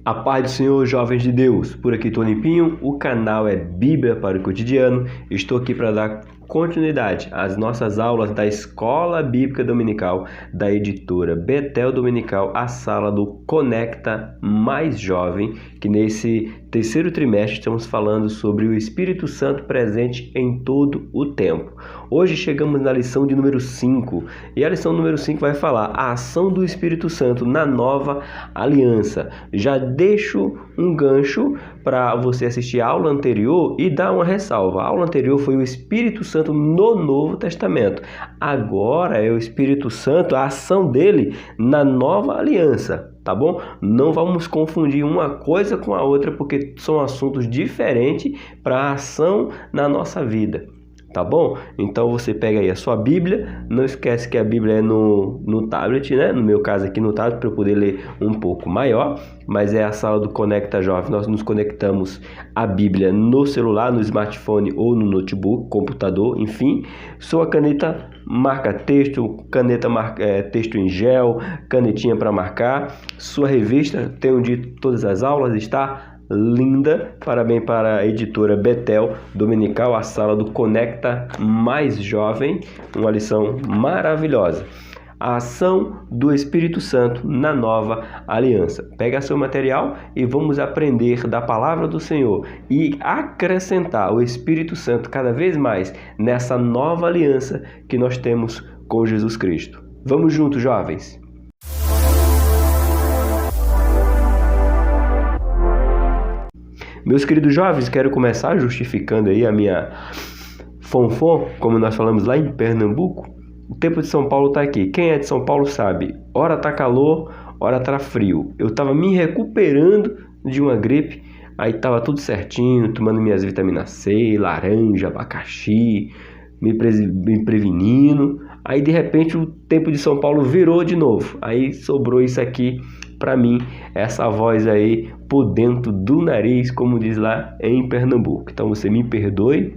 A paz do Senhor, jovens de Deus. Por aqui, Tony Pinho. O canal é Bíblia para o Cotidiano. Estou aqui para dar continuidade às nossas aulas da Escola Bíblica Dominical da editora Betel Dominical, a sala do Conecta Mais Jovem, que nesse terceiro trimestre estamos falando sobre o Espírito Santo presente em todo o tempo. Hoje chegamos na lição de número 5, e a lição número 5 vai falar a ação do Espírito Santo na nova aliança. Já deixo um gancho para você assistir a aula anterior e dar uma ressalva. A aula anterior foi o Espírito Santo no Novo Testamento. Agora é o Espírito Santo, a ação dele na nova aliança. Tá bom? Não vamos confundir uma coisa com a outra, porque são assuntos diferentes para a ação na nossa vida. Tá bom? Então você pega aí a sua Bíblia, não esquece que a Bíblia é no tablet, né? No meu caso aqui no tablet, para eu poder ler um pouco maior, mas é a sala do Conecta Jovem. Nós nos conectamos a Bíblia no celular, no smartphone ou no notebook, computador, enfim. Sua caneta marca texto, caneta texto em gel, canetinha para marcar. Sua revista, tenho dito todas as aulas, está linda. Parabéns para a editora Betel Dominical, a sala do Conecta Mais Jovem, uma lição maravilhosa. A ação do Espírito Santo na nova aliança. Pega seu material e vamos aprender da palavra do Senhor e acrescentar o Espírito Santo cada vez mais nessa nova aliança que nós temos com Jesus Cristo. Vamos juntos, jovens! Meus queridos jovens, quero começar justificando aí a minha fonfon, como nós falamos lá em Pernambuco. O tempo de São Paulo está aqui. Quem é de São Paulo sabe, ora está calor, ora está frio. Eu estava me recuperando de uma gripe, aí estava tudo certinho, tomando minhas vitaminas C, laranja, abacaxi, me prevenindo. Aí de repente o tempo de São Paulo virou de novo. Aí sobrou isso aqui para mim, essa voz aí por dentro do nariz, como diz lá em Pernambuco. Então você me perdoe,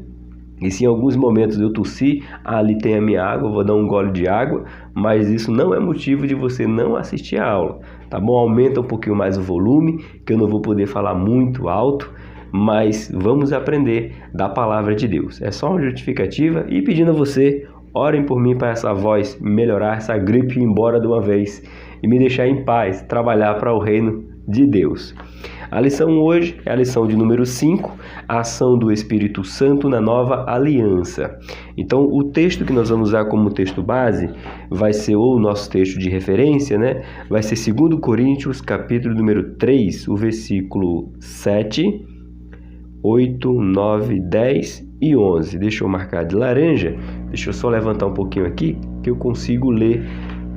e se em alguns momentos eu tossir, ali tem a minha água, eu vou dar um gole de água, mas isso não é motivo de você não assistir a aula, tá bom? Aumenta um pouquinho mais o volume, que eu não vou poder falar muito alto, mas vamos aprender da palavra de Deus. É só uma justificativa e pedindo a você, orem por mim para essa voz melhorar, essa gripe ir embora de uma vez e me deixar em paz, trabalhar para o reino de Deus. A lição hoje é a lição de número 5, a ação do Espírito Santo na nova aliança. Então, o texto que nós vamos usar como texto base vai ser o nosso texto de referência, né? Vai ser 2 Coríntios, capítulo número 3, o versículo 7, 8, 9, 10 e 11. Deixa eu marcar de laranja, deixa eu só levantar um pouquinho aqui, que eu consigo ler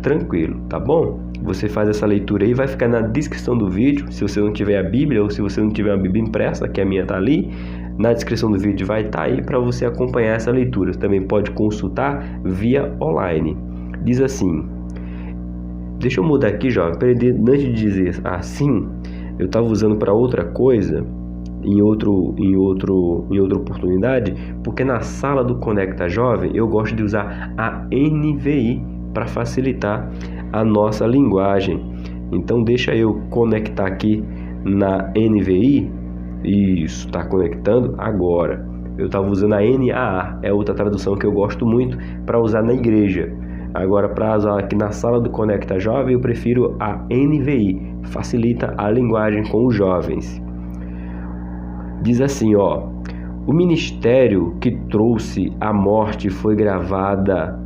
tranquilo, tá bom? Você faz essa leitura aí, vai ficar na descrição do vídeo. Se você não tiver a Bíblia ou se você não tiver uma Bíblia impressa, que a minha tá ali, na descrição do vídeo vai estar aí para você acompanhar essa leitura. Você também pode consultar via online. Diz assim, deixa eu mudar aqui, jovem, antes de dizer assim, eu estava usando para outra coisa, em outra oportunidade, porque na sala do Conecta Jovem eu gosto de usar a NVI para facilitar a nossa linguagem. Então deixa eu conectar aqui na NVI. Isso, está conectando agora. Eu estava usando a NAA, é outra tradução que eu gosto muito para usar na igreja. Agora, para usar aqui na sala do Conecta Jovem, eu prefiro a NVI, facilita a linguagem com os jovens. Diz assim, ó: o ministério que trouxe a morte foi gravada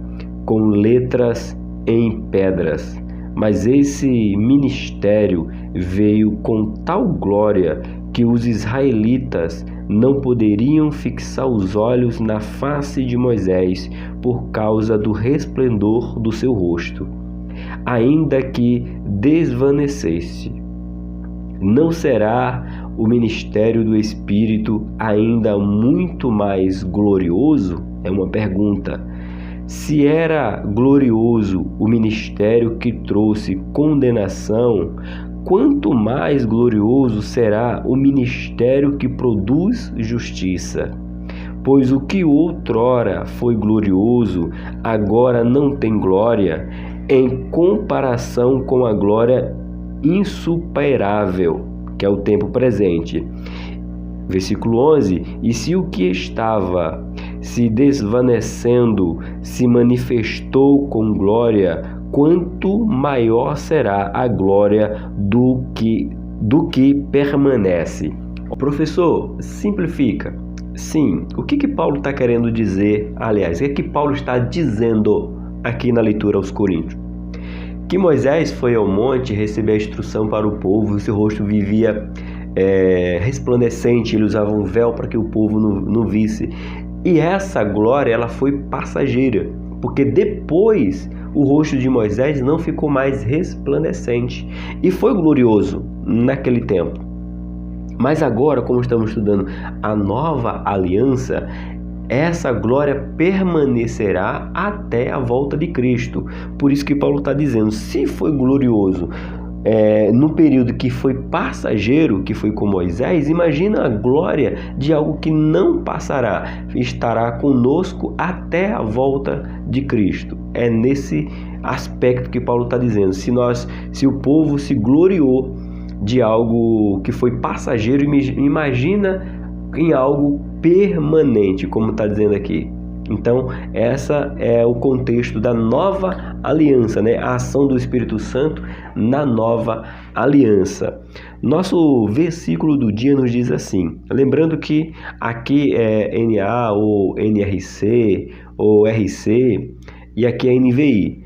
com letras em pedras, mas esse ministério veio com tal glória que os israelitas não poderiam fixar os olhos na face de Moisés por causa do resplendor do seu rosto, ainda que desvanecesse. Não será o ministério do Espírito ainda muito mais glorioso? É uma pergunta. Se era glorioso o ministério que trouxe condenação, quanto mais glorioso será o ministério que produz justiça? Pois o que outrora foi glorioso, agora não tem glória, em comparação com a glória insuperável que é o tempo presente. Versículo 11: e se o que estava se desvanecendo se manifestou com glória, quanto maior será a glória do que permanece. Professor, simplifica. Sim, o que Paulo está querendo dizer? Aliás, o que Paulo está dizendo aqui na leitura aos Coríntios? Que Moisés foi ao monte receber a instrução para o povo, o seu rosto vivia resplandecente, ele usava um véu para que o povo não visse. E essa glória ela foi passageira, porque depois o rosto de Moisés não ficou mais resplandecente e foi glorioso naquele tempo. Mas agora, como estamos estudando a nova aliança, essa glória permanecerá até a volta de Cristo. Por isso que Paulo está dizendo, se foi glorioso no período que foi passageiro, que foi com Moisés, imagina a glória de algo que não passará, estará conosco até a volta de Cristo. É nesse aspecto que Paulo está dizendo, se o povo se gloriou de algo que foi passageiro, imagina em algo permanente, como está dizendo aqui. Então, essa é o contexto da nova aliança, né? A ação do Espírito Santo na nova aliança. Nosso versículo do dia nos diz assim, lembrando que aqui é NA ou NRC ou RC e aqui é NVI.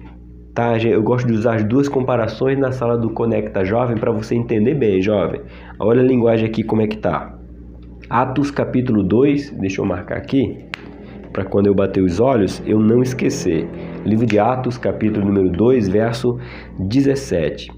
Tá? Eu gosto de usar as duas comparações na sala do Conecta Jovem para você entender bem, jovem. Olha a linguagem aqui como é que tá. Atos capítulo 2, deixa eu marcar aqui, para quando eu bater os olhos, eu não esquecer. Livro de Atos, capítulo número 2, verso 17.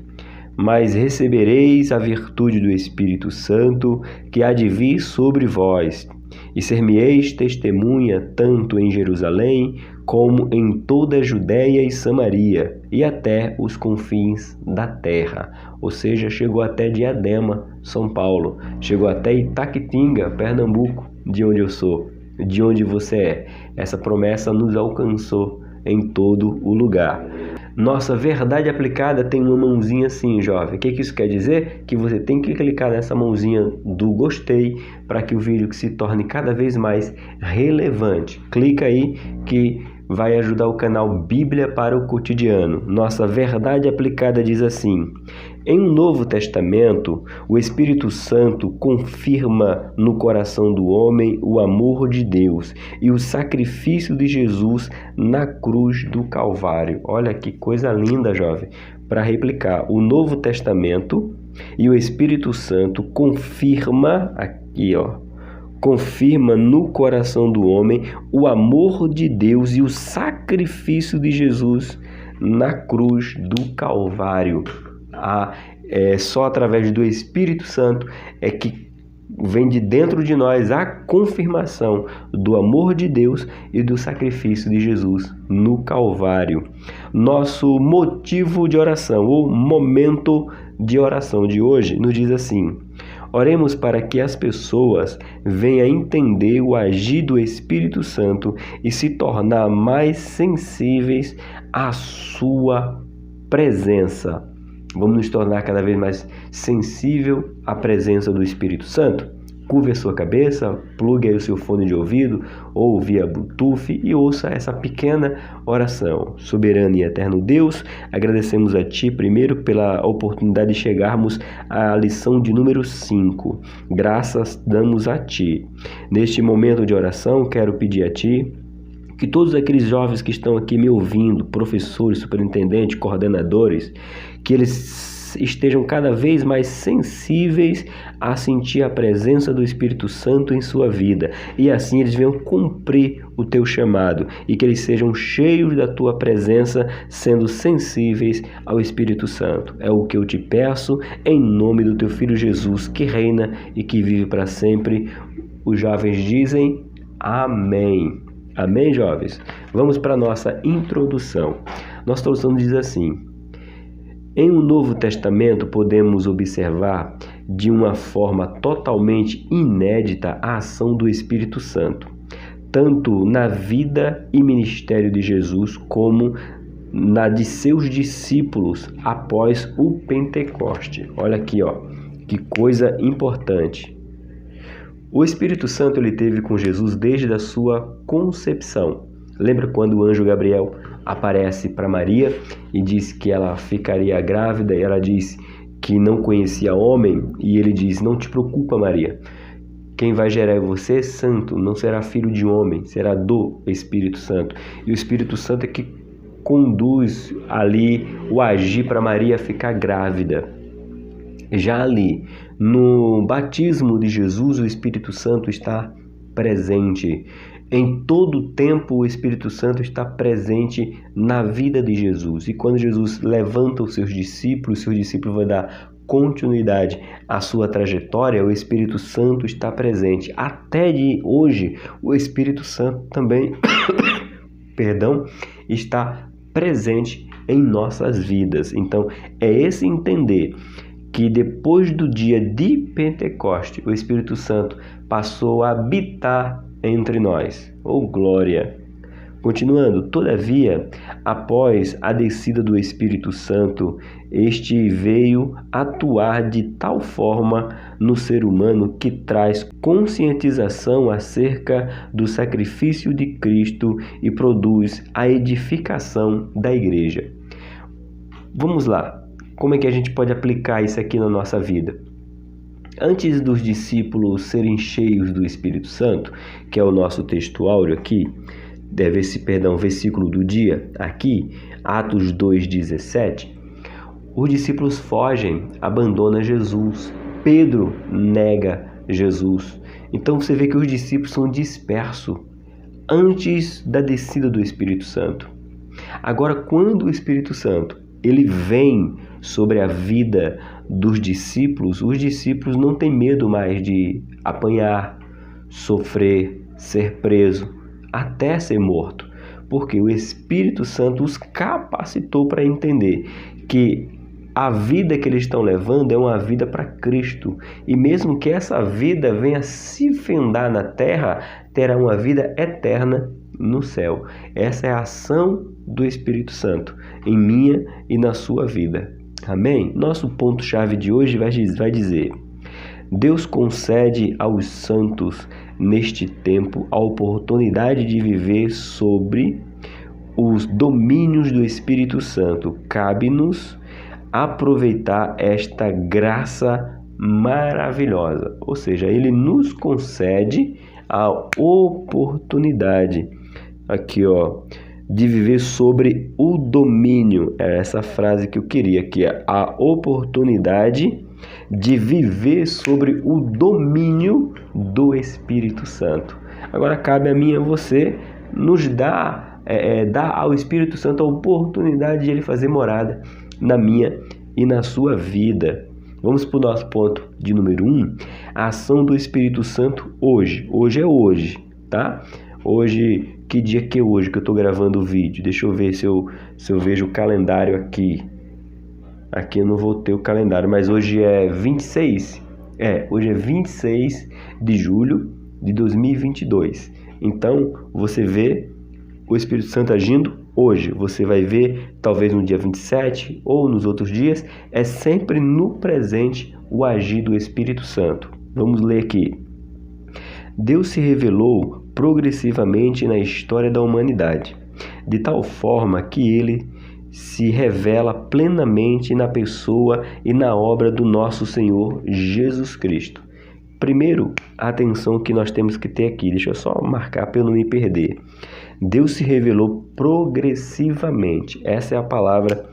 Mas recebereis a virtude do Espírito Santo, que há de vir sobre vós, e ser-me-eis testemunha tanto em Jerusalém, como em toda a Judéia e Samaria, e até os confins da terra. Ou seja, chegou até Diadema, São Paulo, chegou até Itaquitinga, Pernambuco, de onde eu sou, de onde você é. Essa promessa nos alcançou em todo o lugar. Nossa verdade aplicada tem uma mãozinha assim, jovem. O que isso quer dizer? Que você tem que clicar nessa mãozinha do gostei para que o vídeo se torne cada vez mais relevante. Clica aí que vai ajudar o canal Bíblia para o Cotidiano. Nossa verdade aplicada diz assim: em um Novo Testamento, o Espírito Santo confirma no coração do homem o amor de Deus e o sacrifício de Jesus na cruz do Calvário. Olha que coisa linda, jovem, para replicar. O Novo Testamento e o Espírito Santo confirma no coração do homem o amor de Deus e o sacrifício de Jesus na cruz do Calvário. Só através do Espírito Santo é que vem de dentro de nós a confirmação do amor de Deus e do sacrifício de Jesus no Calvário. Nosso motivo de oração, ou momento de oração de hoje, nos diz assim: oremos para que as pessoas venham a entender o agir do Espírito Santo e se tornar mais sensíveis à sua presença. Vamos nos tornar cada vez mais sensível à presença do Espírito Santo? Curve a sua cabeça, plugue aí o seu fone de ouvido ou via Bluetooth e ouça essa pequena oração. Soberano e eterno Deus, agradecemos a Ti primeiro pela oportunidade de chegarmos à lição de número 5. Graças damos a Ti. Neste momento de oração, quero pedir a Ti que todos aqueles jovens que estão aqui me ouvindo, professores, superintendentes, coordenadores, que eles estejam cada vez mais sensíveis a sentir a presença do Espírito Santo em sua vida e assim eles venham cumprir o teu chamado e que eles sejam cheios da tua presença, sendo sensíveis ao Espírito Santo. É o que eu te peço em nome do teu Filho Jesus, que reina e que vive para sempre. Os jovens dizem amém. Amém, jovens? Vamos para a nossa introdução. Nossa introdução diz assim: em um Novo Testamento podemos observar de uma forma totalmente inédita a ação do Espírito Santo, tanto na vida e ministério de Jesus como na de seus discípulos após o Pentecoste. Olha aqui, Que coisa importante. O Espírito Santo ele teve com Jesus desde a sua concepção. Lembra quando o anjo Gabriel aparece para Maria e diz que ela ficaria grávida e ela diz que não conhecia homem e ele diz: não te preocupa, Maria. Quem vai gerar você é santo, não será filho de homem, será do Espírito Santo. E o Espírito Santo é que conduz ali o agir para Maria ficar grávida. Já ali, no batismo de Jesus, o Espírito Santo está presente. Em todo o tempo, o Espírito Santo está presente na vida de Jesus. E quando Jesus levanta os seus discípulos vão dar continuidade à sua trajetória, o Espírito Santo está presente. Até de hoje, o Espírito Santo também está presente em nossas vidas. Então, é esse entender que depois do dia de Pentecoste, o Espírito Santo passou a habitar entre nós. Oh, glória! Continuando, todavia, após a descida do Espírito Santo, este veio atuar de tal forma no ser humano que traz conscientização acerca do sacrifício de Cristo e produz a edificação da igreja. Vamos lá, como é que a gente pode aplicar isso aqui na nossa vida? Antes dos discípulos serem cheios do Espírito Santo, que é o nosso texto áureo aqui, versículo do dia, aqui, Atos 2,17, os discípulos fogem, abandonam Jesus. Pedro nega Jesus. Então você vê que os discípulos são dispersos antes da descida do Espírito Santo. Agora, quando o Espírito Santo ele vem sobre a vida dos discípulos, os discípulos não têm medo mais de apanhar, sofrer, ser preso, até ser morto, porque o Espírito Santo os capacitou para entender que a vida que eles estão levando é uma vida para Cristo, e mesmo que essa vida venha se findar na terra, terá uma vida eterna no céu. Essa é a ação do Espírito Santo em minha e na sua vida. Amém? Nosso ponto-chave de hoje vai dizer: Deus concede aos santos neste tempo a oportunidade de viver sobre os domínios do Espírito Santo. Cabe-nos aproveitar esta graça maravilhosa. Ou seja, ele nos concede a oportunidade aqui, ó, de viver sobre o domínio. É essa frase que eu queria, que é a oportunidade de viver sobre o domínio do Espírito Santo. Agora cabe a mim e a você nos dar ao Espírito Santo a oportunidade de ele fazer morada na minha e na sua vida. Vamos para o nosso ponto de número 1, a ação do Espírito Santo hoje. Hoje é hoje, tá? Hoje, que dia que é hoje que eu estou gravando o vídeo? Deixa eu ver se eu vejo o calendário aqui. Aqui eu não vou ter o calendário, mas hoje é 26. Hoje é 26 de julho de 2022. Então, você vê o Espírito Santo agindo hoje. Você vai ver talvez no dia 27 ou nos outros dias. É sempre no presente o agir do Espírito Santo. Vamos ler aqui. Deus se revelou progressivamente na história da humanidade, de tal forma que ele se revela plenamente na pessoa e na obra do nosso Senhor Jesus Cristo. Primeiro, a atenção que nós temos que ter aqui, deixa eu só marcar para eu não me perder. Deus se revelou progressivamente. Essa é a palavra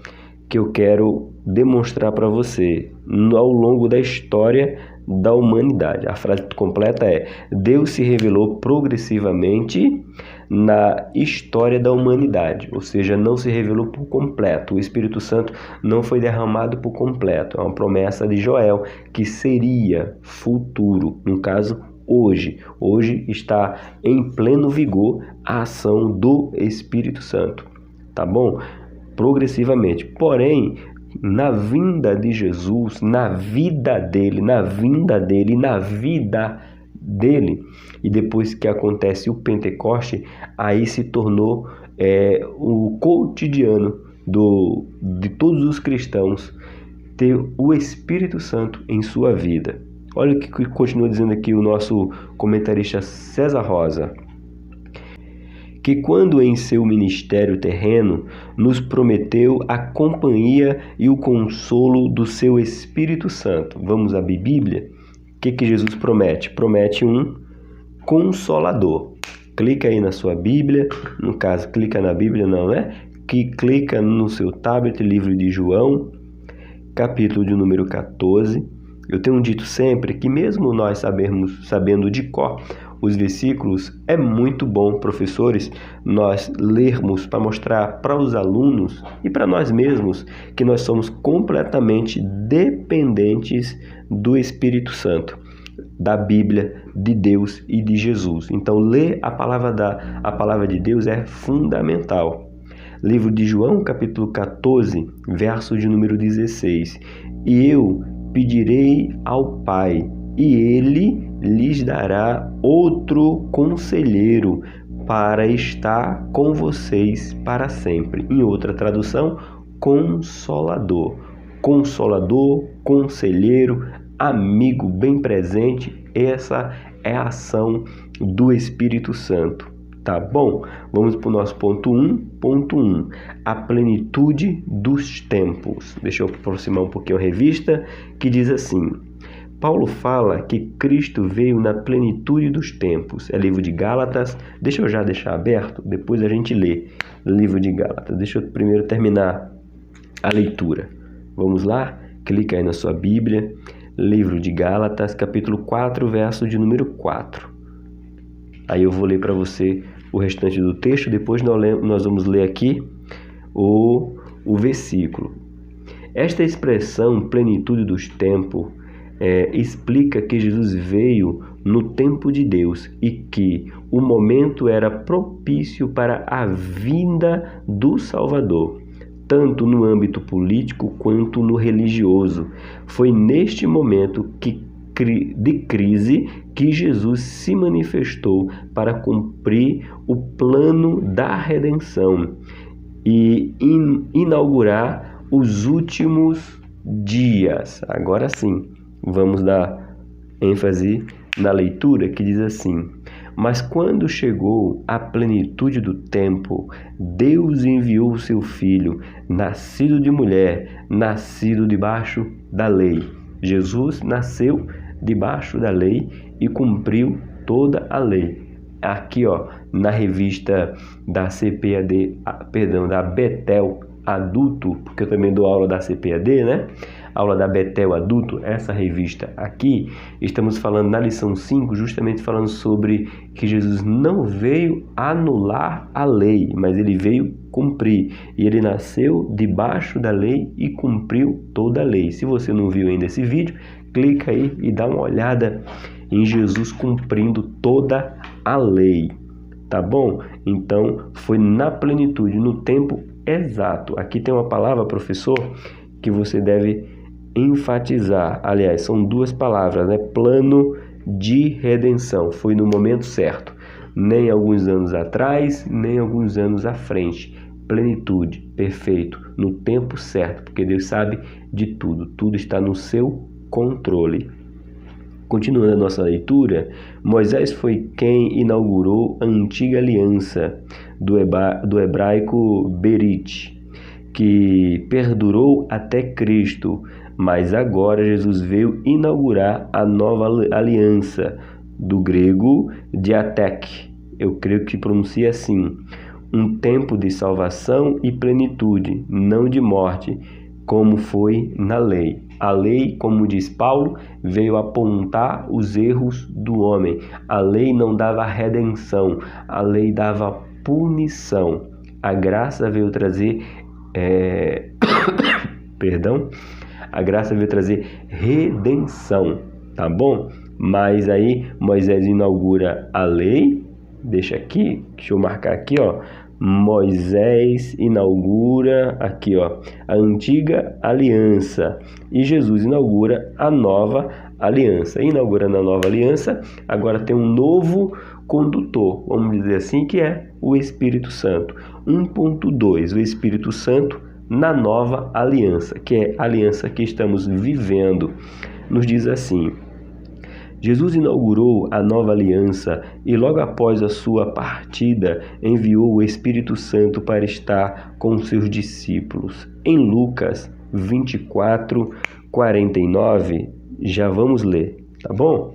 que eu quero demonstrar para você ao longo da história da humanidade. A frase completa é: Deus se revelou progressivamente na história da humanidade, ou seja, não se revelou por completo. O Espírito Santo não foi derramado por completo. É uma promessa de Joel que seria futuro, no caso hoje. Hoje está em pleno vigor a ação do Espírito Santo, tá bom? Progressivamente. Porém, na vinda de Jesus, na vida dele, e depois que acontece o Pentecoste, aí se tornou o cotidiano de todos os cristãos ter o Espírito Santo em sua vida. Olha o que continua dizendo aqui o nosso comentarista César Rosa. Que quando em seu ministério terreno nos prometeu a companhia e o consolo do seu Espírito Santo. Vamos abrir Bíblia? O que Jesus promete? Promete um Consolador. Clica aí na sua Bíblia, no caso, clica na Bíblia não, né? Que clica no seu tablet, livro de João, capítulo de número 14. Eu tenho dito sempre que mesmo nós sabendo de cor os versículos, é muito bom, professores, nós lermos para mostrar para os alunos e para nós mesmos que nós somos completamente dependentes do Espírito Santo, da Bíblia, de Deus e de Jesus. Então, ler a palavra de Deus é fundamental. Livro de João, capítulo 14, verso de número 16. E eu pedirei ao Pai, e Ele lhes dará outro conselheiro para estar com vocês para sempre. Em outra tradução, Consolador. Consolador, conselheiro, amigo bem presente. Essa é a ação do Espírito Santo. Tá bom? Vamos para o nosso ponto 1.1. A plenitude dos tempos. Deixa eu aproximar um pouquinho a revista, que diz assim. Paulo fala que Cristo veio na plenitude dos tempos. É livro de Gálatas. Deixa eu já deixar aberto, depois a gente lê. Livro de Gálatas. Deixa eu primeiro terminar a leitura. Vamos lá? Clica aí na sua Bíblia. Livro de Gálatas, capítulo 4, verso de número 4. Aí eu vou ler para você o restante do texto, depois nós vamos ler aqui o versículo. Esta expressão, plenitude dos tempos, explica que Jesus veio no tempo de Deus e que o momento era propício para a vinda do Salvador, tanto no âmbito político quanto no religioso. Foi neste momento de crise que Jesus se manifestou para cumprir o plano da redenção e inaugurar os últimos dias. Agora sim, vamos dar ênfase na leitura que diz assim: mas quando chegou a plenitude do tempo, Deus enviou o seu Filho, nascido de mulher, nascido debaixo da lei. Jesus nasceu debaixo da lei e cumpriu toda a lei. Aqui, na revista da CPAD, da Betel Adulto, porque eu também dou aula da CPAD, né? Aula da Betel Adulto, essa revista aqui, estamos falando na lição 5, justamente falando sobre que Jesus não veio anular a lei, mas ele veio cumprir. E ele nasceu debaixo da lei e cumpriu toda a lei. Se você não viu ainda esse vídeo, clica aí e dá uma olhada em Jesus cumprindo toda a lei. Tá bom? Então, foi na plenitude, no tempo exato. Aqui tem uma palavra, professor, que você deve enfatizar. Aliás, são duas palavras, né? Plano de redenção. Foi no momento certo. Nem alguns anos atrás, nem alguns anos à frente. Plenitude, perfeito, no tempo certo, porque Deus sabe de tudo. Tudo está no seu controle. Continuando a nossa leitura, Moisés foi quem inaugurou a antiga aliança do hebraico Berit, que perdurou até Cristo, mas agora Jesus veio inaugurar a nova aliança, do grego diatek, eu creio que pronuncia assim, um tempo de salvação e plenitude, não de morte, como foi na lei. A lei, como diz Paulo, veio apontar os erros do homem. A lei não dava redenção, a lei dava punição. A graça veio trazer a graça veio trazer redenção, tá bom? Mas aí Moisés inaugura a lei, deixa eu marcar aqui, Moisés inaugura aqui, a antiga aliança e Jesus inaugura a nova aliança. Inaugurando a nova aliança, agora tem um novo condutor, vamos dizer assim, que é o Espírito Santo. 1.2, o Espírito Santo na nova aliança, que é a aliança que estamos vivendo. Nos diz assim: Jesus inaugurou a nova aliança e logo após a sua partida enviou o Espírito Santo para estar com seus discípulos. Em Lucas 24:49, já vamos ler, tá bom?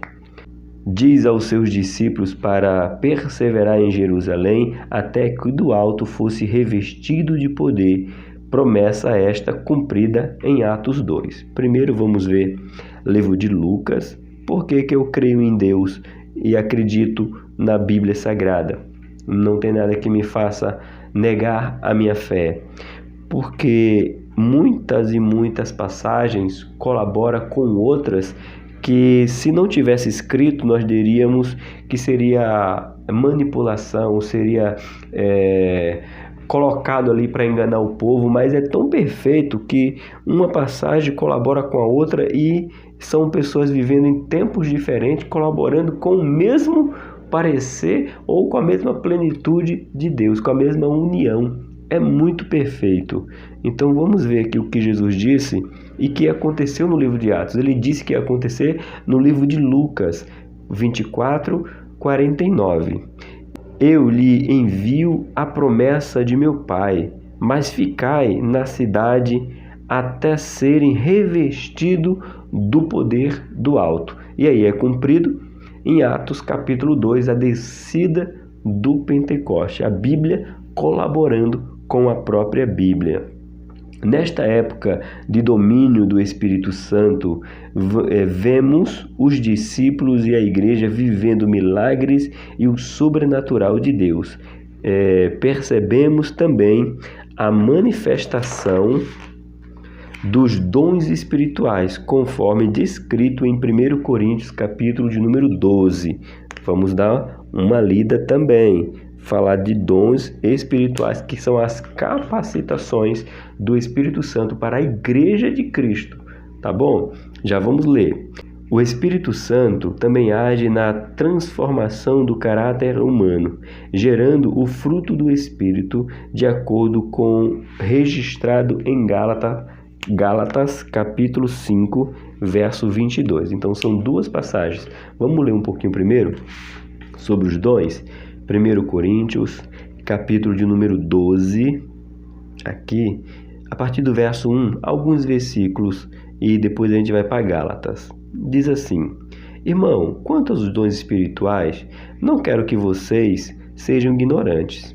Diz aos seus discípulos para perseverar em Jerusalém até que do alto fosse revestido de poder, promessa esta cumprida em Atos 2. Primeiro vamos ver livro de Lucas. Por que eu creio em Deus e acredito na Bíblia Sagrada? Não tem nada que me faça negar a minha fé, porque muitas e muitas passagens colaboram com outras que, se não tivesse escrito, nós diríamos que seria manipulação, seria colocado ali para enganar o povo, mas é tão perfeito que uma passagem colabora com a outra e são pessoas vivendo em tempos diferentes, colaborando com o mesmo parecer ou com a mesma plenitude de Deus, com a mesma união. É muito perfeito. Então vamos ver aqui o que Jesus disse e que aconteceu no livro de Atos. Ele disse que ia acontecer no livro de Lucas 24:49. Eu lhe envio a promessa de meu Pai, mas ficai na cidade até serem revestidos do poder do alto. E aí é cumprido em Atos capítulo 2, a descida do Pentecoste, a Bíblia colaborando com a própria Bíblia. Nesta época de domínio do Espírito Santo, vemos os discípulos e a igreja vivendo milagres e o sobrenatural de Deus. Percebemos também a manifestação dos dons espirituais, conforme descrito em 1 Coríntios, capítulo de número 12. Vamos dar uma lida também, falar de dons espirituais, que são as capacitações do Espírito Santo para a Igreja de Cristo, tá bom? Já vamos ler. O Espírito Santo também age na transformação do caráter humano, gerando o fruto do Espírito, de acordo com registrado em Gálatas capítulo 5, verso 22. Então são duas passagens. Vamos ler um pouquinho primeiro sobre os dons. 1 Coríntios, capítulo de número 12, aqui, a partir do verso 1, alguns versículos, e depois a gente vai para Gálatas. Diz assim: Irmão, quanto aos dons espirituais, não quero que vocês sejam ignorantes.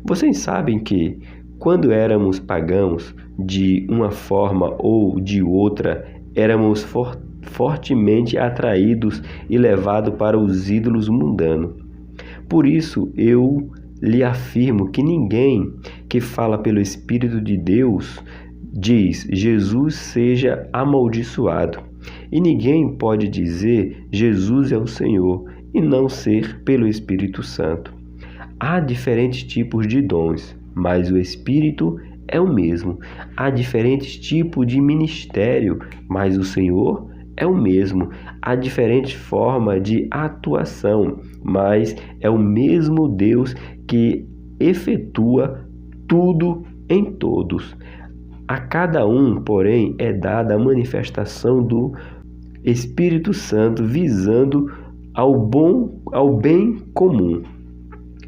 Vocês sabem que, quando éramos pagãos, de uma forma ou de outra, éramos fortemente atraídos e levados para os ídolos mundanos. Por isso, eu lhe afirmo que ninguém que fala pelo Espírito de Deus diz Jesus seja amaldiçoado. E ninguém pode dizer Jesus é o Senhor e não ser pelo Espírito Santo. Há diferentes tipos de dons, mas o Espírito é o mesmo. Há diferentes tipos de ministério, mas o Senhor é o mesmo. Há diferentes formas de atuação, mas é o mesmo Deus que efetua tudo em todos. A cada um, porém, é dada a manifestação do Espírito Santo visando ao bem comum.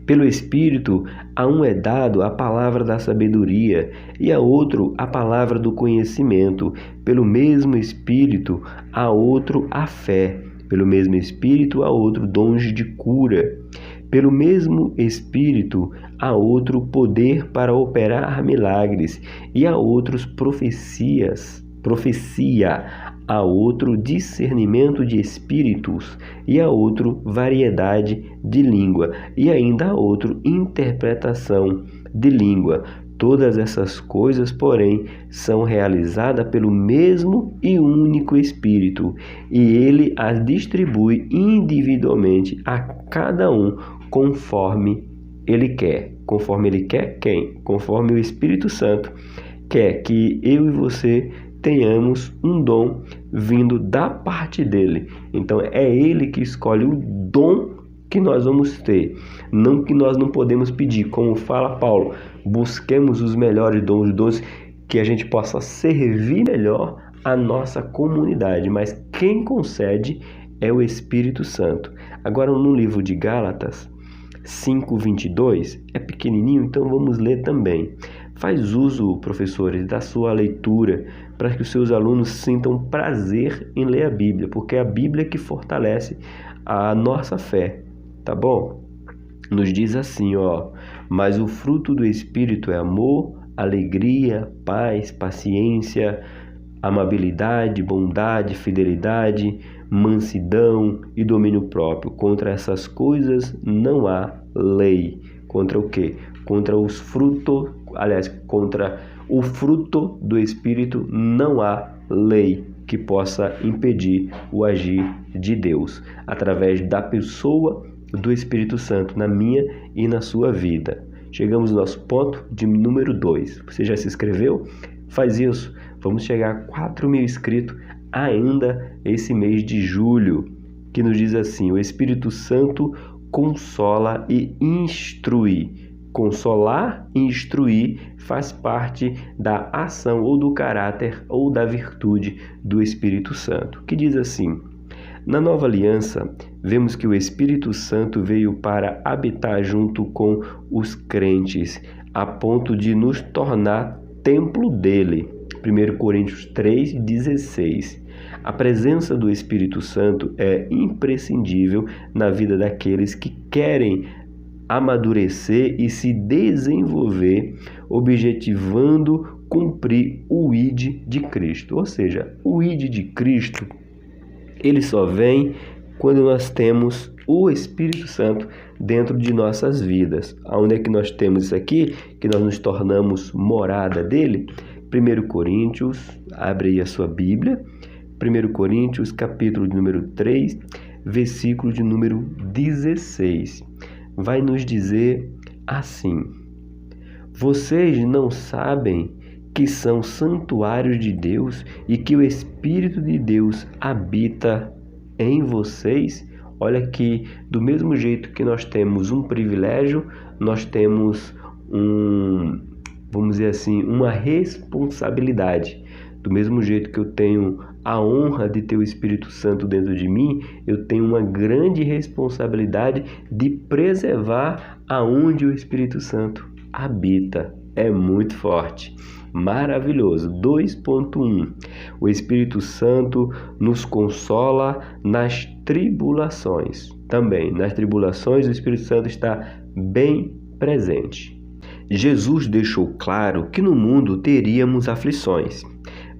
Pelo Espírito, a um é dado a palavra da sabedoria e a outro a palavra do conhecimento. Pelo mesmo Espírito, a outro a fé. Pelo mesmo Espírito, a outro dons de cura. Pelo mesmo Espírito, a outro poder para operar milagres e a outros profecia, a outro discernimento de espíritos e a outro variedade de língua e ainda a outro interpretação de língua. Todas essas coisas, porém, são realizadas pelo mesmo e único Espírito, e ele as distribui individualmente a cada um conforme ele quer. Conforme ele quer quem? Conforme o Espírito Santo quer que eu e você tenhamos um dom vindo da parte dele. Então é ele que escolhe o dom que nós vamos ter, não que nós não podemos pedir, como fala Paulo, busquemos os melhores dons, os dons que a gente possa servir melhor a nossa comunidade, mas quem concede é o Espírito Santo. Agora, no livro de Gálatas 5:22, é pequenininho, então vamos ler também. Faz uso, professores, da sua leitura para que os seus alunos sintam prazer em ler a Bíblia, porque é a Bíblia que fortalece a nossa fé, tá bom? Nos diz assim, mas o fruto do Espírito é amor, alegria, paz, paciência, amabilidade, bondade, fidelidade, mansidão e domínio próprio. Contra essas coisas não há lei. Contra o quê? Contra o fruto do Espírito não há lei que possa impedir o agir de Deus através da pessoa do Espírito Santo na minha e na sua vida. Chegamos no nosso ponto de número 2. Você já se inscreveu? Faz isso. Vamos chegar a 4.000 inscritos ainda esse mês de julho, que nos diz assim: o Espírito Santo consola e instrui. Consolar e instruir faz parte da ação ou do caráter ou da virtude do Espírito Santo, que diz assim: na nova aliança, vemos que o Espírito Santo veio para habitar junto com os crentes, a ponto de nos tornar templo dele. 1 Coríntios 3:16. A presença do Espírito Santo é imprescindível na vida daqueles que querem amadurecer e se desenvolver, objetivando cumprir o ID de Cristo. Ou seja, o ID de Cristo, ele só vem quando nós temos o Espírito Santo dentro de nossas vidas. Onde é que nós temos isso aqui? Que nós nos tornamos morada dele? 1 Coríntios, abre aí a sua Bíblia. 1 Coríntios, capítulo de número 3, versículo de número 16. Vai nos dizer assim: vocês não sabem que são santuários de Deus e que o Espírito de Deus habita em vocês? Olha que do mesmo jeito que nós temos um privilégio, nós temos vamos dizer assim, uma responsabilidade. Do mesmo jeito que eu tenho a honra de ter o Espírito Santo dentro de mim, eu tenho uma grande responsabilidade de preservar aonde o Espírito Santo habita. É muito forte. Maravilhoso. 2.1. O Espírito Santo nos consola nas tribulações. Também, nas tribulações, o Espírito Santo está bem presente. Jesus deixou claro que no mundo teríamos aflições,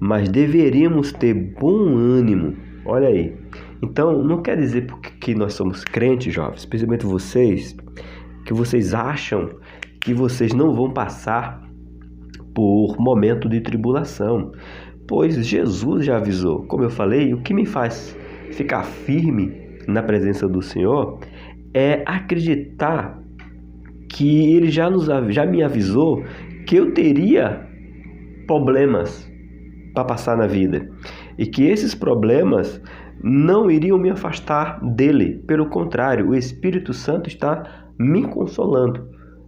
mas deveríamos ter bom ânimo. Olha aí. Então, não quer dizer porque nós somos crentes, jovens, especialmente vocês, que vocês acham que vocês não vão passar por momento de tribulação, pois Jesus já avisou. Como eu falei, o que me faz ficar firme na presença do Senhor é acreditar que Ele já me avisou que eu teria problemas para passar na vida e que esses problemas não iriam me afastar dele. Pelo contrário, o Espírito Santo está me consolando,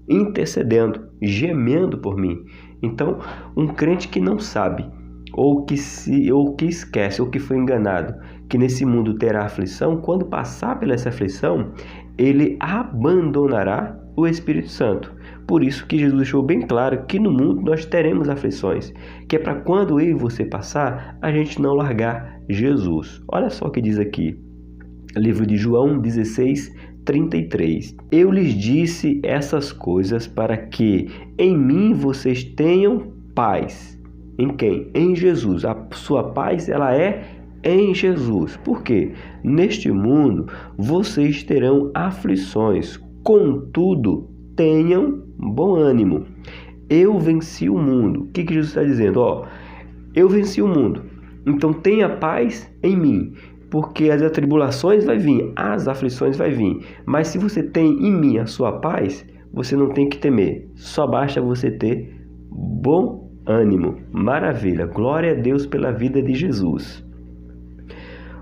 intercedendo, gemendo por mim. Então, um crente que não sabe, ou que esquece, ou que foi enganado, que nesse mundo terá aflição, quando passar pela essa aflição, ele abandonará o Espírito Santo. Por isso que Jesus deixou bem claro que no mundo nós teremos aflições, que é para quando eu e você passar, a gente não largar Jesus. Olha só o que diz aqui, livro de João 16:33. Eu lhes disse essas coisas para que em mim vocês tenham paz. Em quem? Em Jesus. A sua paz, ela é em Jesus. Por quê? Neste mundo vocês terão aflições, contudo, tenham bom ânimo. Eu venci o mundo. O que Jesus está dizendo? Eu venci o mundo. Então tenha paz em mim. Porque as atribulações vai vir, as aflições vai vir. Mas se você tem em mim a sua paz, você não tem que temer. Só basta você ter bom ânimo. Maravilha. Glória a Deus pela vida de Jesus.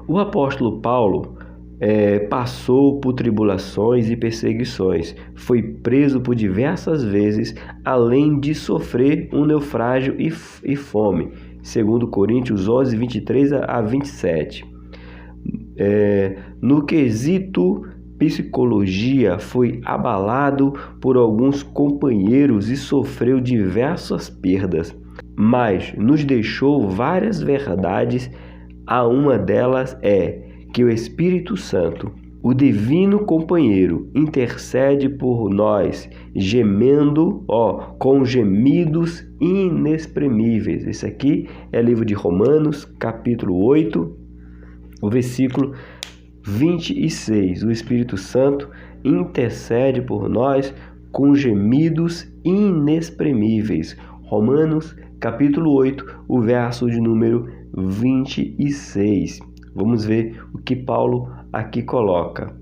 O apóstolo Paulo passou por tribulações e perseguições, foi preso por diversas vezes, além de sofrer um naufrágio e fome. Segundo Coríntios 11, 23 a 27. No quesito psicologia, foi abalado por alguns companheiros e sofreu diversas perdas, mas nos deixou várias verdades. A uma delas é que o Espírito Santo, o divino companheiro, intercede por nós, gemendo, com gemidos inexprimíveis. Esse aqui é o livro de Romanos, capítulo 8, o versículo 26. O Espírito Santo intercede por nós com gemidos inexprimíveis. Romanos, capítulo 8, o verso de número 26. Vamos ver o que Paulo aqui coloca.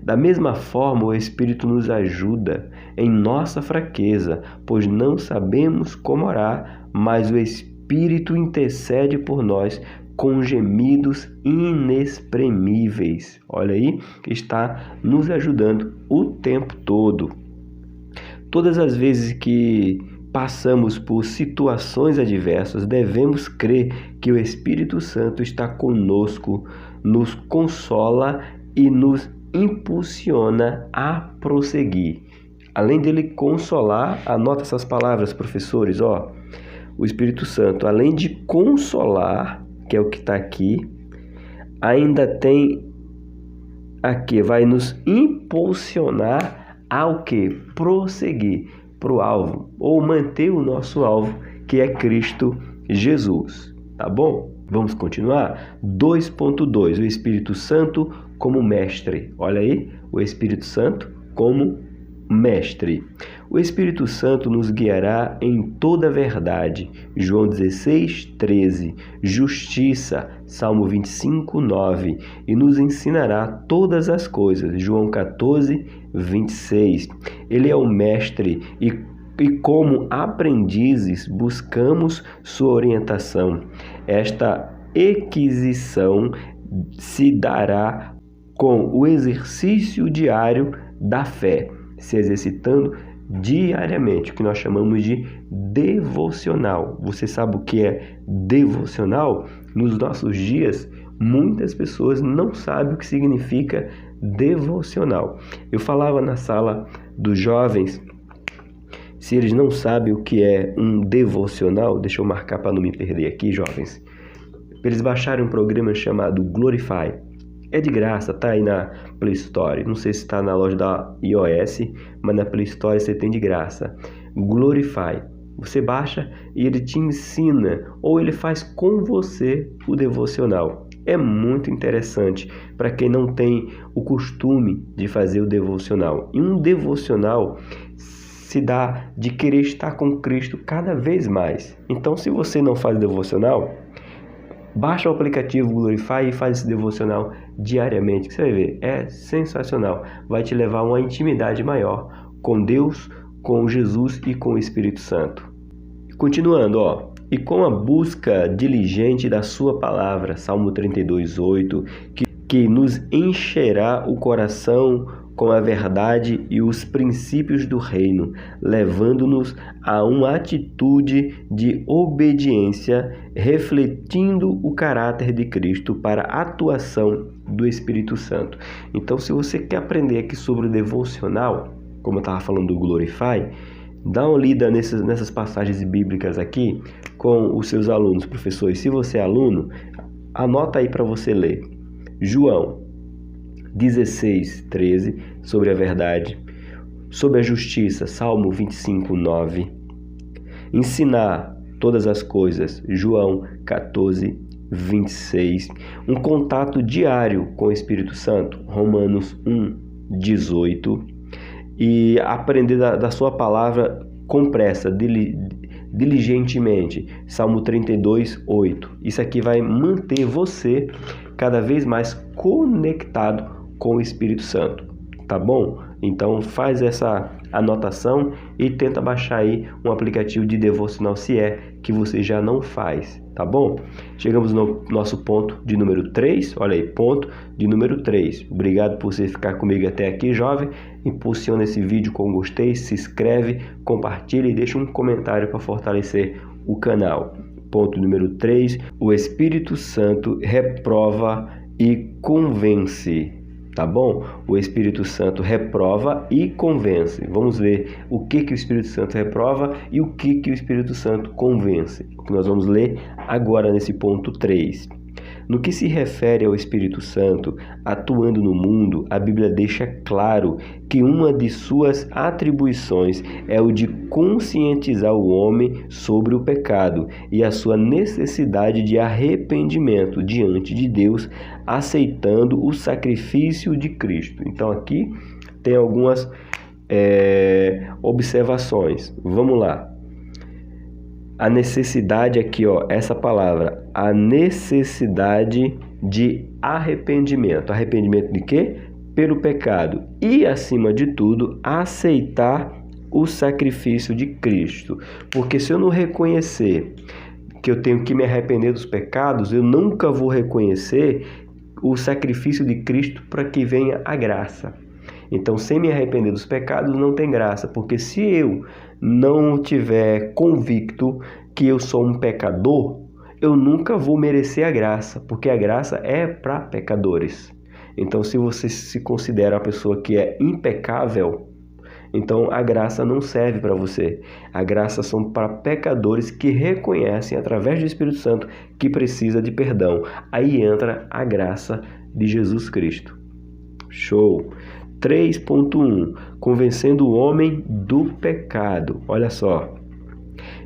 Da mesma forma, o Espírito nos ajuda em nossa fraqueza, pois não sabemos como orar, mas o Espírito intercede por nós com gemidos inexprimíveis. Olha aí, está nos ajudando o tempo todo. Todas as vezes que passamos por situações adversas, devemos crer que o Espírito Santo está conosco, nos consola e nos impulsiona a prosseguir. Além dele consolar, anota essas palavras, professores, o Espírito Santo, além de consolar, que é o que está aqui, ainda tem aqui, vai nos impulsionar ao que? Prosseguir para o alvo, ou manter o nosso alvo, que é Cristo Jesus. Tá bom? Vamos continuar? 2.2, o Espírito Santo como mestre. Olha aí, o Espírito Santo como mestre. O Espírito Santo nos guiará em toda a verdade. João 16:13. Justiça. Salmo 25:9. E nos ensinará todas as coisas. João 14:26. Ele é o mestre e como aprendizes buscamos sua orientação. Esta aquisição se dará com o exercício diário da fé, se exercitando diariamente, o que nós chamamos de devocional. Você sabe o que é devocional? Nos nossos dias, muitas pessoas não sabem o que significa devocional. Eu falava na sala dos jovens, se eles não sabem o que é um devocional, deixa eu marcar para não me perder aqui, jovens, eles baixarem um programa chamado Glorify. É de graça, tá aí na Play Store. Não sei se está na loja da iOS, mas na Play Store você tem de graça. Glorify. Você baixa e ele te ensina, ou ele faz com você o devocional. É muito interessante para quem não tem o costume de fazer o devocional. E um devocional se dá de querer estar com Cristo cada vez mais. Então, se você não faz devocional, baixa o aplicativo Glorify e faz esse devocional diariamente, que você vai ver, é sensacional. Vai te levar a uma intimidade maior com Deus, com Jesus e com o Espírito Santo. Continuando, e com a busca diligente da sua palavra, Salmo 32:8, que nos encherá o coração com a verdade e os princípios do reino, levando-nos a uma atitude de obediência, refletindo o caráter de Cristo para a atuação do Espírito Santo. Então, se você quer aprender aqui sobre o devocional, como eu estava falando do Glorify, dá uma lida nessas passagens bíblicas aqui com os seus alunos, professores. Se você é aluno, anota aí para você ler. João 16:13, sobre a verdade, sobre a justiça, Salmo 25:9, ensinar todas as coisas, João 14:26, um contato diário com o Espírito Santo, Romanos 1:18, e aprender da sua palavra com pressa, diligentemente, Salmo 32:8. Isso aqui vai manter você cada vez mais conectado com o Espírito Santo, tá bom? Então faz essa anotação e tenta baixar aí um aplicativo de devocional, se é que você já não faz. tá bom? Chegamos no nosso ponto de número 3, olha aí, ponto de número 3. Obrigado por você ficar comigo até aqui, jovem. Impulsiona esse vídeo com gostei, se inscreve, compartilha e deixa um comentário para fortalecer o canal. Ponto número 3, o Espírito Santo reprova e convence. Tá bom? O Espírito Santo reprova e convence. Vamos ver o que o Espírito Santo reprova e o que o Espírito Santo convence. O que nós vamos ler agora nesse ponto 3. No que se refere ao Espírito Santo atuando no mundo, a Bíblia deixa claro que uma de suas atribuições é o de conscientizar o homem sobre o pecado e a sua necessidade de arrependimento diante de Deus, aceitando o sacrifício de Cristo. Então aqui tem algumas observações. Vamos lá. A necessidade aqui, ó, essa palavra, a necessidade de arrependimento. Arrependimento de quê? Pelo pecado. E, acima de tudo, aceitar o sacrifício de Cristo. Porque se eu não reconhecer que eu tenho que me arrepender dos pecados, eu nunca vou reconhecer o sacrifício de Cristo para que venha a graça. Então, sem me arrepender dos pecados, não tem graça. Porque se eu não tiver convicto que eu sou um pecador, eu nunca vou merecer a graça. Porque a graça é para pecadores. Então, se você se considera uma pessoa que é impecável, então a graça não serve para você. A graça são para pecadores que reconhecem, através do Espírito Santo, que precisa de perdão. Aí entra a graça de Jesus Cristo. Show! 3.1 Convencendo o homem do pecado. Olha só.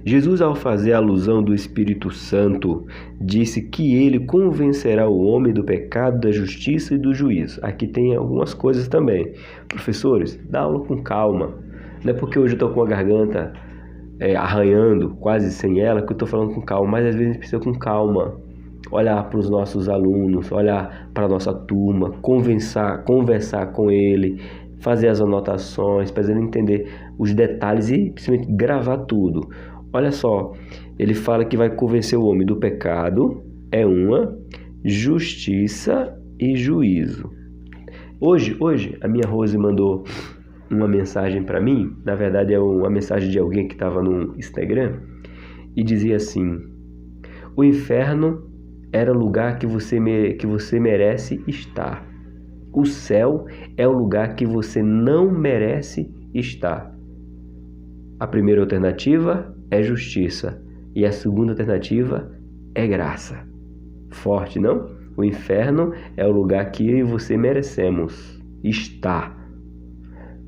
Jesus, ao fazer alusão do Espírito Santo, disse que ele convencerá o homem do pecado, da justiça e do juízo. Aqui tem algumas coisas também. Professores, dá aula com calma. Não é porque hoje eu estou com a garganta arranhando, quase sem ela, que eu estou falando com calma. Mas às vezes a gente precisa com calma. Olhar para os nossos alunos, olhar para a nossa turma, conversar com ele, fazer as anotações, para ele entender os detalhes e principalmente gravar tudo. Olha só, ele fala que vai convencer o homem do pecado, é uma, justiça e juízo. Hoje a minha Rose mandou uma mensagem para mim, na verdade é uma mensagem de alguém que estava no Instagram, e dizia assim: o inferno era o lugar que você merece estar. O céu é o lugar que você não merece estar. A primeira alternativa é justiça e a segunda alternativa é graça. Forte, não? O inferno é o lugar que eu e você merecemos estar.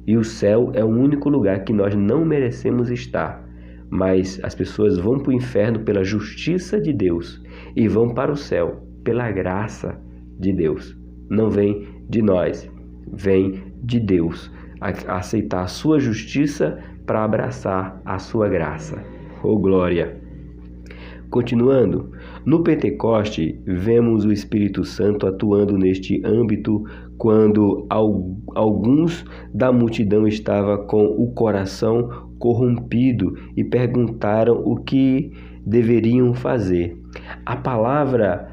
E o céu é o único lugar que nós não merecemos estar. Mas as pessoas vão para o inferno pela justiça de Deus e vão para o céu pela graça de Deus. Não vem de nós, vem de Deus. Aceitar a sua justiça para abraçar a sua graça. Oh, glória! Continuando, no Pentecoste, vemos o Espírito Santo atuando neste âmbito quando alguns da multidão estavam com o coração corrompido e perguntaram o que deveriam fazer. A palavra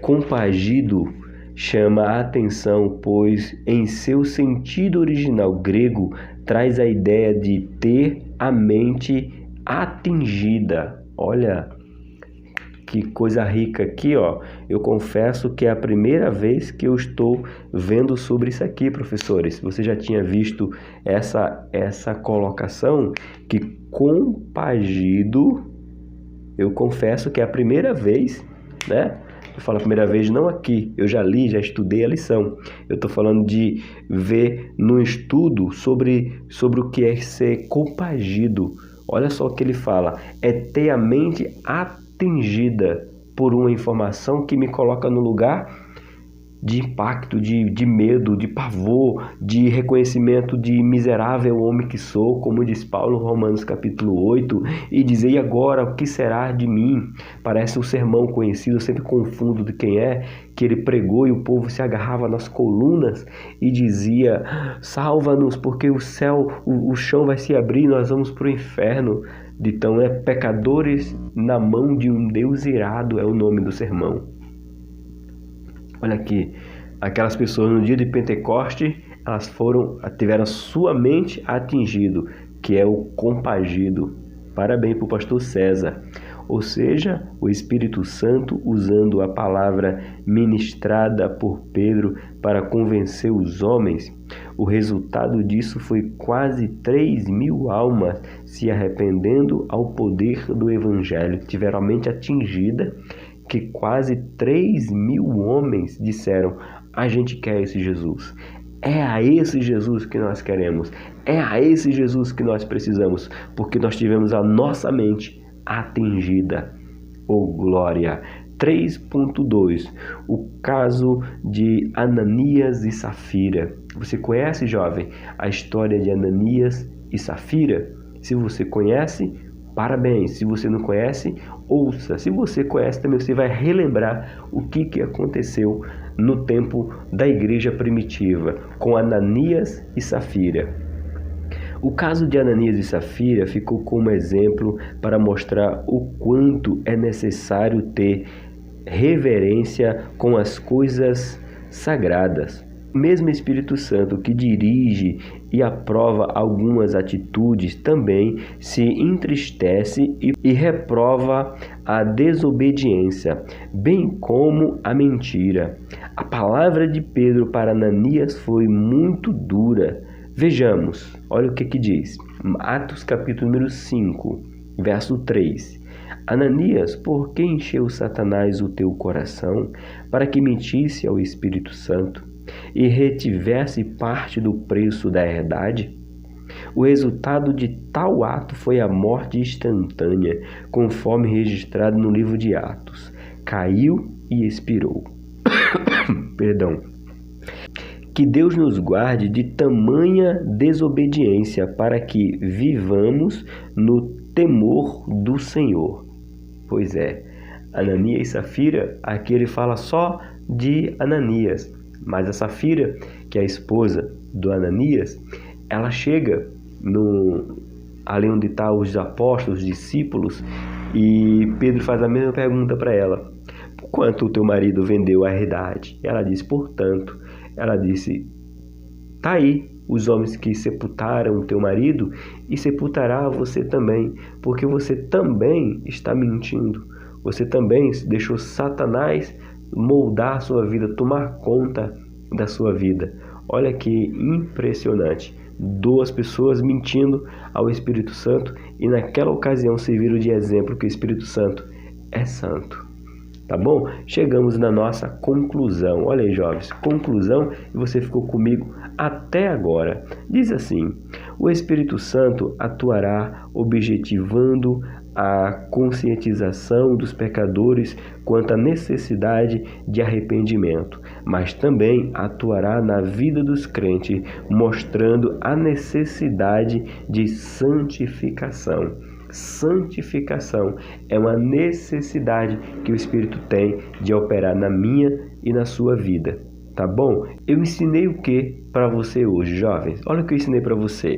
compagido chama a atenção, pois em seu sentido original grego traz a ideia de ter a mente atingida. Olha que coisa rica aqui, ó. Eu confesso que é a primeira vez que eu estou vendo sobre isso aqui, professores. Você já tinha visto essa colocação que compagido, eu confesso que é a primeira vez, né? Eu falo a primeira vez não aqui, eu já li, já estudei a lição. Eu estou falando de ver no estudo sobre o que é ser compagido. Olha só o que ele fala, é ter a mente atingida por uma informação que me coloca no lugar de impacto, de medo, de pavor, de reconhecimento de miserável homem que sou, como diz Paulo em Romanos capítulo 8, e dizer, e agora, o que será de mim? Parece um sermão conhecido, eu sempre confundo de quem é, que ele pregou e o povo se agarrava nas colunas e dizia, salva-nos, porque o céu, o chão vai se abrir e nós vamos para o inferno. Então é pecadores na mão de um Deus irado, é o nome do sermão. Olha aqui, aquelas pessoas no dia de Pentecoste, elas tiveram sua mente atingido, que é o compagido. Parabéns para o pastor César. Ou seja, o Espírito Santo usando a palavra ministrada por Pedro para convencer os homens. O resultado disso foi quase 3.000 almas se arrependendo ao poder do Evangelho. Tiveram a mente atingida, que quase 3.000 homens disseram: a gente quer esse Jesus. É a esse Jesus que nós queremos. É a esse Jesus que nós precisamos, porque nós tivemos a nossa mente atingida. Oh, glória! 3.2 O caso de Ananias e Safira. Você conhece, jovem, a história de Ananias e Safira? Se você conhece, parabéns. Se você não conhece, ouça. Se você conhece também, você vai relembrar o que aconteceu no tempo da igreja primitiva com Ananias e Safira. O caso de Ananias e Safira ficou como exemplo para mostrar o quanto é necessário ter reverência com as coisas sagradas. O mesmo Espírito Santo que dirige e aprova algumas atitudes também se entristece e reprova a desobediência, bem como a mentira. A palavra de Pedro para Ananias foi muito dura. Vejamos, olha o que diz. Atos capítulo número 5, verso 3. Ananias, por que encheu Satanás o teu coração para que mentisse ao Espírito Santo e retivesse parte do preço da herdade? O resultado de tal ato foi a morte instantânea, conforme registrado no livro de Atos. Caiu e expirou. Perdão. Que Deus nos guarde de tamanha desobediência para que vivamos no temor do Senhor. Pois é, Ananias e Safira, aqui ele fala só de Ananias, mas a Safira, que é a esposa do Ananias, ela chega ali onde estão os apóstolos, os discípulos, e Pedro faz a mesma pergunta para ela: por quanto o teu marido vendeu a herdade? Ela disse: portanto. Ela disse: tá aí os homens que sepultaram o teu marido, e sepultará você também, porque você também está mentindo. Você também deixou Satanás moldar a sua vida, tomar conta da sua vida. Olha que impressionante. 2 pessoas mentindo ao Espírito Santo, e naquela ocasião serviram de exemplo que o Espírito Santo é santo. Tá bom? Chegamos na nossa conclusão. Olha aí, jovens, conclusão, e você ficou comigo até agora. Diz assim: o Espírito Santo atuará objetivando a conscientização dos pecadores quanto à necessidade de arrependimento, mas também atuará na vida dos crentes, mostrando a necessidade de santificação. Santificação é uma necessidade que o Espírito tem de operar na minha e na sua vida, tá bom? Eu ensinei o que para você hoje, jovens? Olha o que eu ensinei para você.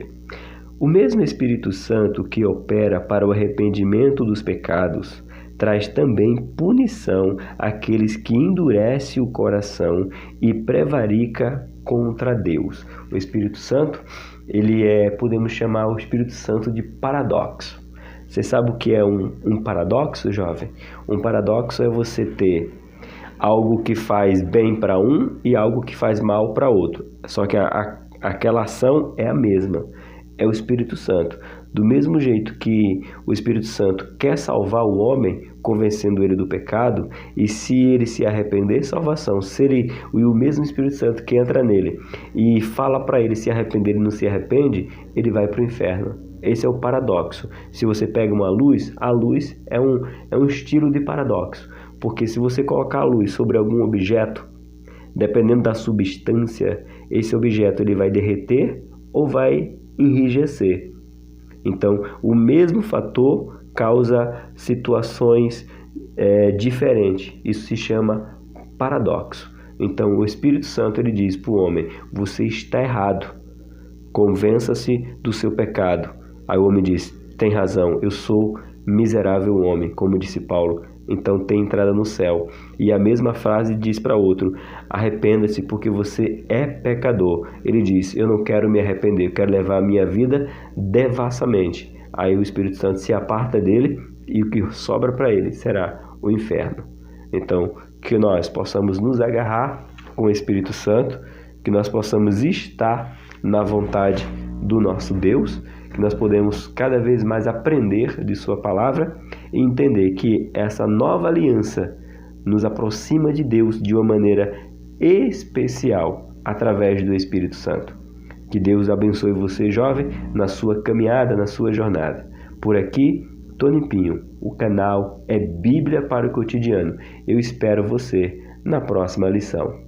O mesmo Espírito Santo que opera para o arrependimento dos pecados traz também punição àqueles que endurecem o coração e prevarica contra Deus. O Espírito Santo, podemos chamar o Espírito Santo de paradoxo. Você sabe o que é um paradoxo, jovem? Um paradoxo é você ter algo que faz bem para um e algo que faz mal para outro. Só que aquela ação é a mesma. É o Espírito Santo. Do mesmo jeito que o Espírito Santo quer salvar o homem, convencendo ele do pecado, e se ele se arrepender, salvação. Se o mesmo Espírito Santo que entra nele e fala para ele se arrepender e não se arrepende, ele vai para o inferno. Esse é o paradoxo. Se você pega uma luz, a luz é um estilo de paradoxo. Porque se você colocar a luz sobre algum objeto, dependendo da substância, esse objeto ele vai derreter ou vai enrijecer. Então, o mesmo fator causa situações diferentes. Isso se chama paradoxo. Então, o Espírito Santo ele diz para o homem: você está errado. Convença-se do seu pecado. Aí o homem diz: tem razão, eu sou miserável homem, como disse Paulo, então tem entrada no céu. E a mesma frase diz para outro: arrependa-se porque você é pecador. Ele diz: eu não quero me arrepender, eu quero levar a minha vida devassamente. Aí o Espírito Santo se aparta dele e o que sobra para ele será o inferno. Então, que nós possamos nos agarrar com o Espírito Santo, que nós possamos estar na vontade do nosso Deus, que nós podemos cada vez mais aprender de sua palavra e entender que essa nova aliança nos aproxima de Deus de uma maneira especial através do Espírito Santo. Que Deus abençoe você, jovem, na sua caminhada, na sua jornada. Por aqui, Tony Pinho, o canal é Bíblia para o Cotidiano. Eu espero você na próxima lição.